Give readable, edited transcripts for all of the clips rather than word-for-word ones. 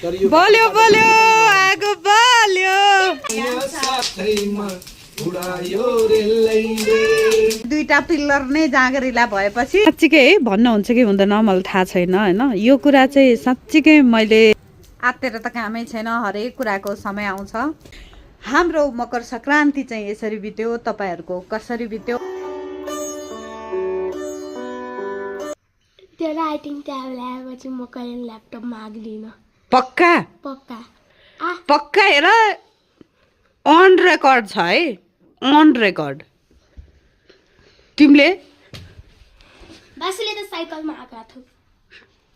बल्यो बल्यो आगो बल्यो दुईटा पिल्लर नै जाँगरिला भएपछि साँच्चीकै है भन्नुहुन्छ कि हुँदैन मलाई थाहा छैन होइन यो कुरा चाहिँ साँच्चीकै मैले आत्तेर त कामै छैन हरेक कुराको समय आउँछ हाम्रो मकर संक्रान्ति चाहिँ यसरी बित्यो तपाईहरुको कसरी बित्यो त्यो राइटिङ ट्याब ल्याएपछि म कहिले ल्यापटप माग्दिन पक्का पक्का पक्का हेर अन रेकर्ड छ है अन रेकर्ड तिमीले बासुले त साइकलमा आएको थियो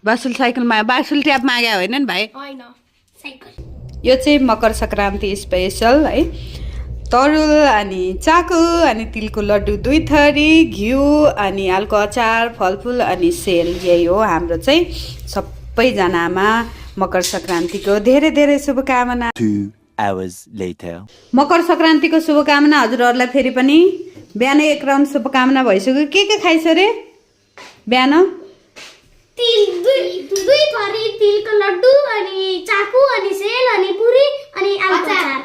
बासुल साइकलमा बासुल ट्याब मागे होइन नि भाइ हैन साइकल यो चाहिँ मकर संक्रान्ति स्पेशल है तरुल अनि चाकु अनि तिलको लड्डु 2 थरी घिउ अनि आलुको अचार फलफुल अनि सेल यही हो हाम्रो चाहिँ सबैजनामा मकर संक्रान्तिको धेरै धेरै शुभकामना 2 hours later मकर संक्रान्तिको शुभकामना हजुरहरूलाई फेरि पनि बिहान एक राउन्ड शुभकामना भइसक्यो के खाइछ रे बिहान तिल दुई थरी तिलको लड्डु अनि चाकु अनि सेल अनि पुरी अनि आलुको अचार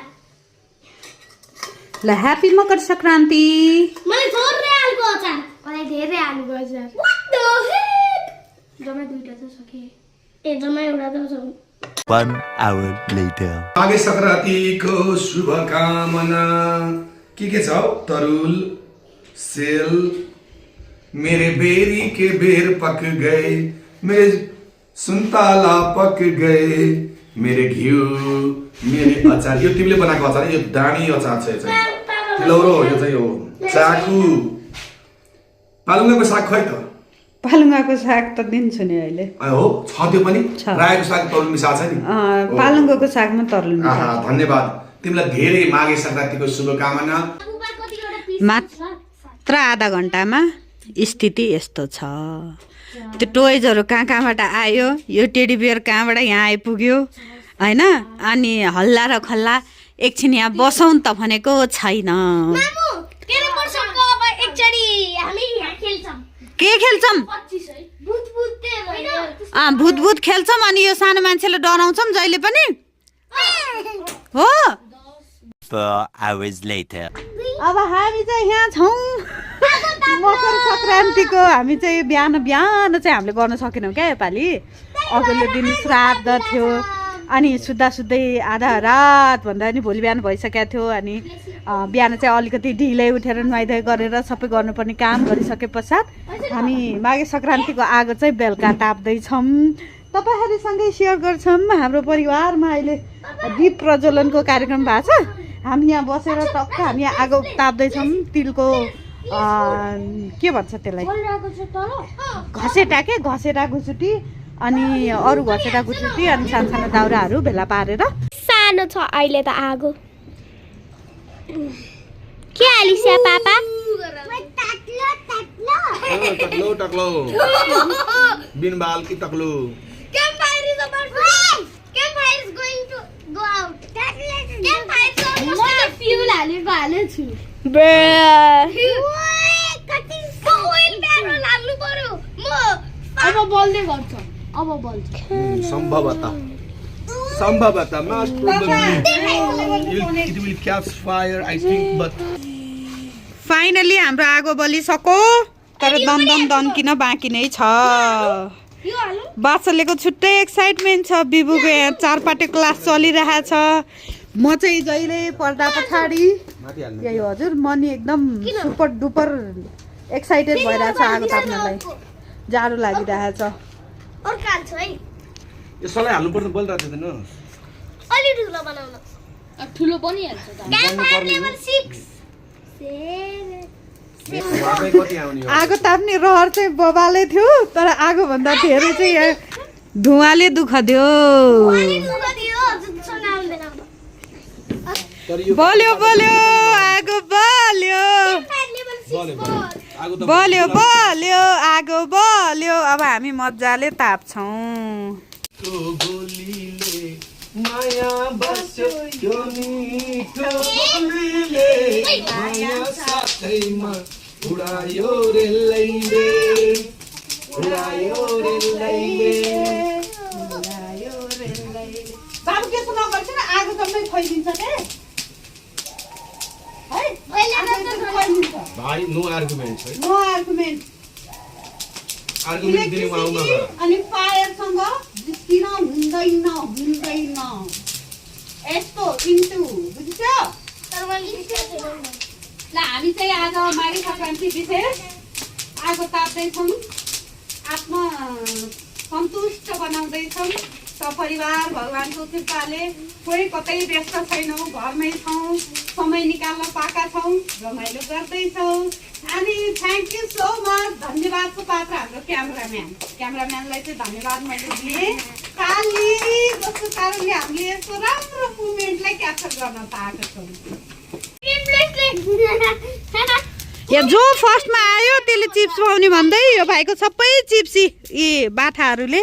ल ह्यापी मकर संक्रान्ति मलाई थोरै आलुको अचार मलाई धेरै आलुको अचार व्हाट द हेक जम्मै दुईटा त सके ए जम्मै एउटा त छ 1 hour later माघे संक्रान्तिको शुभकामना के छ तरुल सेल मेरे बेरी के बेर पक गए मेरे सुन्तला पक गए मेरे घिउ मेरे अचार यो तिमीले बनाएको अचार यो दामी अचार छ चाहिँ लौरो यो चाहिँ हो चाकु पालुङ्गाको साग खै त पालुङ्गाको साग त दिन्छु नि अहिले हो छ त्यो पनि रायोको साग तरुल मिसा छ नि पालुङ्गाको सागमा तरुल मिसा धन्यवाद तिमीलाई धेरै माघे संक्रान्तिको शुभकामना मात्र आधा घण्टामा स्थिति यस्तो छ त्यो टोइजहरू कहाँबाट आयो यो टेडी बियर कहाँबाट यहाँ आइपुग्यो होइन अनि हल्ला र खल्ला एकछिन यहाँ बसौँ त भनेको छैन के खेल्छौँ भूत खेल्छौँ अनि यो सानो मान्छेले डराउँछौँ जहिले पनि हो 4 hours later अब हामी चाहिँ यहाँ छौँ मकर संक्रान्तिको हामी चाहिँ बिहान चाहिँ हामीले गर्न सकेनौँ क्या योपालि अघिल्लो दिन श्राद्ध थियो अनि सुत्दै आधा रात भन्दा पनि भोलि बिहान भइसकेको थियो अनि बिहान चाहिँ अलिकति ढिलै उठेर नुहाइधुवाइ गरेर सबै गर्नुपर्ने काम गरिसके पश्चात हामी माघे संक्रान्तिको आगो चाहिँ बेलुका ताप्दैछौँ तपाईँहरूसँगै सेयर गर्छौँ हाम्रो परिवारमा अहिले दीप प्रज्वलनको कार्यक्रम भएको छ हामी यहाँ बसेर टक्क हामी यहाँ आगो ताप्दैछौँ तिलको के भन्छ त्यसलाई घसेटा घुचुटी अनि अरू घसेटा घुचुटी अनि सानो दाउराहरू भेला पारेर सानो छ अहिले त आगो के आलिस्या पापा टक्लो बिनबाल की टक्लो campfire is about to campfire is going to go out campfire is almost the fuel हालेछु कति ओइल प्यारो लाग्नु पर्यो म अब बल्दै गर्छ अब बल्छ सम्भवतः most probably it will catch fire I think but finally हाम्रो आगो बलिसक्यो तर दन बाँकी नै छ बाचलेको छुट्टै एक्साइटमेन्ट छ बिबुको यहाँ 4 क्लास चलिरहेछ म चाहिँ जहिले पर्दा पछाडि यही हजुर म नि एकदम सुपर डुपर एक्साइटेड भइरहेछ आगो ताप्नलाई जाडो लागिरहेछ यो सलाई हाल्नु पर्छ बोल्दा थिएन अलि ठुलो बनाउन ठुलो पनि हाल्छ त क्याम्पफायर लेभल 6 आगो ताप्ने रहर चाहिँ बबाले थियो तर आगो भन्दा धेरै चाहिँ यहाँ धुवाले दुःख दियो बल्यो आगो बल्यो आगो बल्यो अब हामी मजाले ताप्छौँ माया बस्यो त्यो मिठो बोलीले माया साथैमा उडायो रेलैले उडायो रेलैले उडायो रेलैले त्यसो नगर्छ न आगो जम्मै खोइदिन्छ के है खोइदिन्छ भाइ नो आर्गुमेन्ट है नो आर्गुमेन्ट आर्गुमेन्ट दिने आउन गर अनि फायरसँग जिस्किन हुँदैन यस्तो इन्टु बुझ्यो ल हामी चाहिँ आज माघे सङ्क्रान्ति विशेष आगो ताप्दैछौँ आत्मा सन्तुष्ट बनाउँदैछौँ सपरिवार भगवान्को कृपाले कोही कतै व्यस्त छैनौँ घरमै छौँ समय निकाल्न पाएका छौँ रमाइलो गर्दैछौँ अनि थ्याङ्क यू सो मच धन्यवादको पात्र हाम्रो क्यामराम्यानलाई चाहिँ धन्यवाद मैले दिएँ काली जस्तो कारणले हामीले यस्तो राम्रो मुभमेन्टलाई क्याप्चर गर्न पाएका छौँ यहाँ जो फर्स्टमा आयो त्यसले चिप्स पाउने भन्दै यो भाइको सबै चिप्स यी बाठाहरूले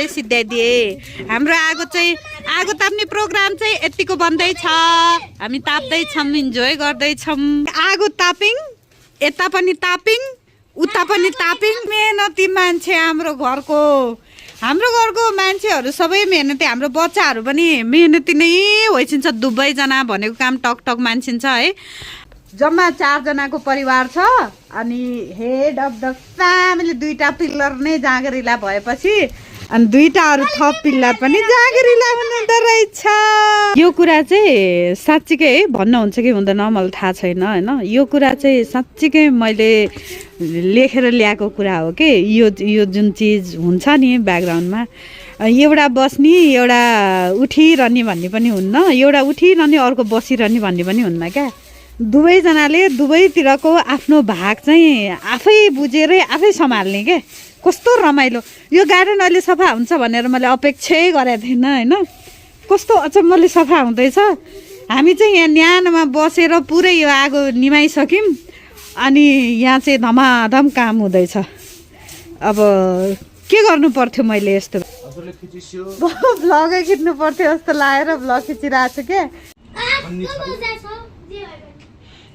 सिद्ध्याइदिए हाम्रो आगो ताप्ने प्रोग्राम चाहिँ यतिको बन्दैछ हामी ताप्दैछौँ इन्जोय गर्दैछौँ आगो तापिङ यता पनि तापिङ उता पनि तापिङ मेहनती मान्छे हाम्रो घरको मान्छेहरू सबै मेहनती हाम्रो बच्चाहरू पनि मेहनती नै होइसिन्छ दुवैजना भनेको काम टक मान्छिन्छ है जम्मा 4 जनाको परिवार छ अनि हेड अफ द फ्यामिली 2टा पिल्लर नै जाँगरिला भएपछि अनि 2टा अरू थप पिल्लर पनि जाँगरिला हुँदो रहेछ यो कुरा चाहिँ साँच्चीकै है भन्नुहुन्छ कि हुँदैन मलाई थाहा छैन होइन यो कुरा चाहिँ साँच्चीकै मैले लेखेर ल्याएको कुरा हो कि यो जुन चिज हुन्छ नि ब्याकग्राउन्डमा एउटा बस्ने एउटा उठिरहने भन्ने पनि हुन्न एउटा उठिरहने अर्को बसिरहने भन्ने पनि हुन्न क्या दुवैजनाले दुवैतिरको आफ्नो भाग चाहिँ आफै बुझेरै आफै सम्हाल्ने के कस्तो रमाइलो यो गार्डन अहिले सफा हुन्छ भनेर मैले अपेक्षै गरेको थिइनँ होइन कस्तो अचम्मले सफा हुँदैछ हामी चाहिँ यहाँ न्यानोमा बसेर पुरै यो आगो निमाइसक्यौँ अनि यहाँ चाहिँ धमाधम काम हुँदैछ अब के गर्नु पर्थ्यो मैले यस्तो भ्लगै खिच्नु पर्थ्यो जस्तो लागेर भ्लग खिचिरहेको छु क्या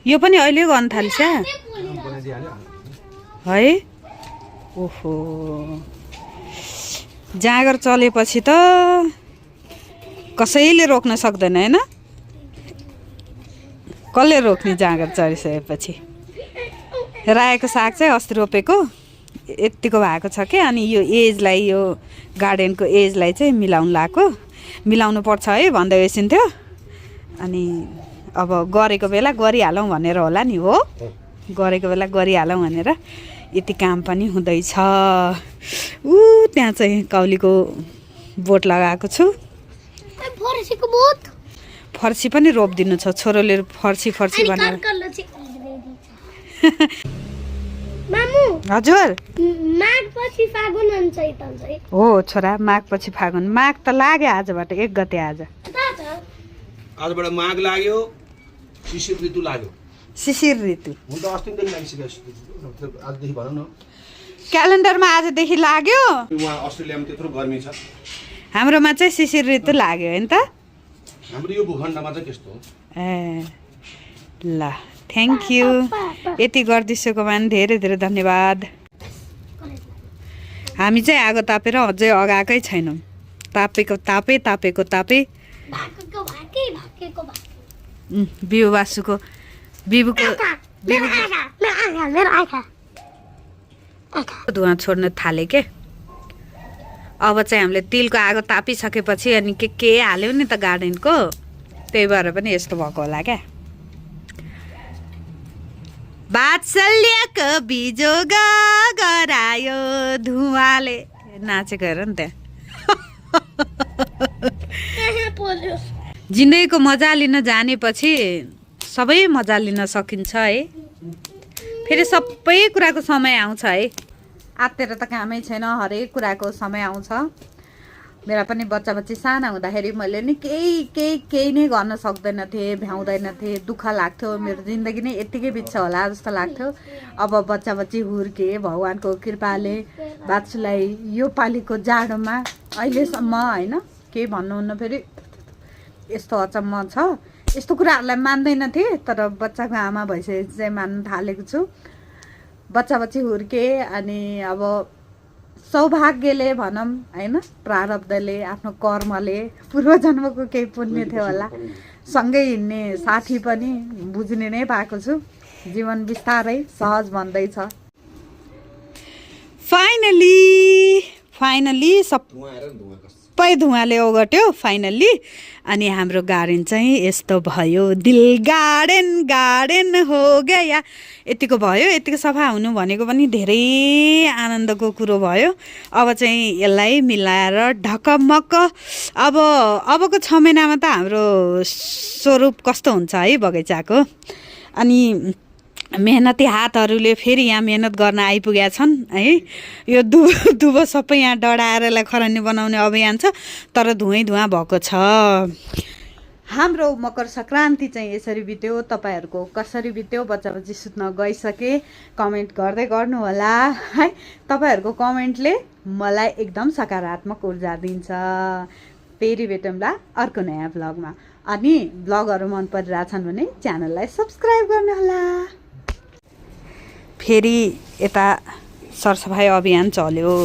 यो पनि अहिले गर्न थाल्छ है ओहो जाँगर चलेपछि त कसैले रोक्न सक्दैन होइन कसले रोक्ने जाँगर चलिसकेपछि रायोको साग चाहिँ अस्ति रोपेको यतिको भएको छ कि अनि यो एजलाई यो गार्डनको एजलाई चाहिँ मिलाउनु पर्छ है भन्दै गइसिन्थ्यो अनि अब गरेको बेला गरिहालौँ भनेर होला नि हो गरेको बेला गरिहालौँ भनेर यति काम पनि हुँदैछ त्यहाँ चाहिँ काउलीको बोट लगाएको छु फर्सी पनि रोपिदिनु छ छोरोले फर्सी भनेर हजुर हो छोरा माघपछि फागुन माघ त लाग्यो आजबाट 1 गते आजबाट माघ लाग्यो शिशिर ऋतु लाग्यो शिशिर ऋतु हुन त अस्तिदेखि लागिसक्यो आजदेखि भनौँ न क्यालेन्डरमा आजदेखि लाग्यो वहाँ अस्ट्रेलियामा त्यत्रो गर्मी छ हाम्रोमा चाहिँ शिशिर ऋतु लाग्यो होइन त हाम्रो यो भूखण्डमा चाहिँ त्यस्तो हो ए ल थ्याङ्क यू यति गरिदिएको पनि धेरै धेरै धन्यवाद हामी चाहिँ आगो तापेर अझै अगाएकै छैनौँ तापेको बिबुको धुवा छोड्न थाले के अब चाहिँ हामीले तिलको आगो तापिसकेपछि अनि के हाल्यो नि त गार्डनको त्यही भएर पनि यस्तो भएको होला क्या वात्सल्यको बिजोग गरायो धुवाले नाचेको हेर नि त्यहाँ जिन्दगीको मजा लिन जानेपछि सबै मजा लिन सकिन्छ है फेरि सबै कुराको समय आउँछ है आत्तेर त कामै छैन हरेक कुराको समय आउँछ मेरा पनि बच्चा साना हुँदाखेरि मैले नि केही नै गर्न सक्दैन थिएँ भ्याउँदैन थिएँ दुःख लाग्थ्यो मेरो जिन्दगी नै यत्तिकै बित्छ होला जस्तो लाग्थ्यो अब बच्चा हुर्के भगवान्को कृपाले बाछुलाई यो पालिको जाडोमा अहिलेसम्म होइन केही भन्नुहुन्न फेरि यस्तो अचम्म छ यस्तो कुराहरूलाई मान्दैन थिएँ तर बच्चाको आमा भइसकेपछि चाहिँ मान्न थालेको छु बच्चा हुर्के अनि अब सौभाग्यले भनौँ होइन, प्रारब्धले, आफ्नो कर्मले, पूर्वजन्मको केही पुण्य थियो होला, सँगै हिँड्ने साथी पनि बुझ्ने नै पाएको छु। जीवन बिस्तारै सहज बन्दैछ। फाइनली सबै धुवाले ओगट्यो फाइनल्ली। अनि हाम्रो गार्डन चाहिँ यस्तो भयो, दिल गार्डन हो गया। यतिको भयो, यतिको सफा हुनु भनेको पनि धेरै आनन्दको कुरो भयो। अब चाहिँ यसलाई मिलाएर ढकमक्क अबको 6 महिनामा त हाम्रो स्वरूप कस्तो हुन्छ है बगैँचाको। अनि मेहनती हातहरूले फेरि यहाँ मेहनत गर्न आइपुगेका छन् है। यो दुबो सबै यहाँ डढाएर यसलाई खरानी बनाउने अभियान छ, तर धुवैँ भएको छ। हाम्रो मकर सङ्क्रान्ति चाहिँ यसरी बित्यो। तपाईँहरूको कसरी बित्यो? बच्चा सुत्न गइसके कमेन्ट गर्दै गर्नु होला है। तपाईँहरूको कमेन्टले मलाई एकदम सकारात्मक ऊर्जा दिन्छ। फेरि भेटौँला अर्को नयाँ ब्लगमा। अनि ब्लगहरू मन परिरहेछन् भने च्यानललाई सब्सक्राइब गर्नुहोला। फेरि यता सरसफाइ अभियान चल्यो।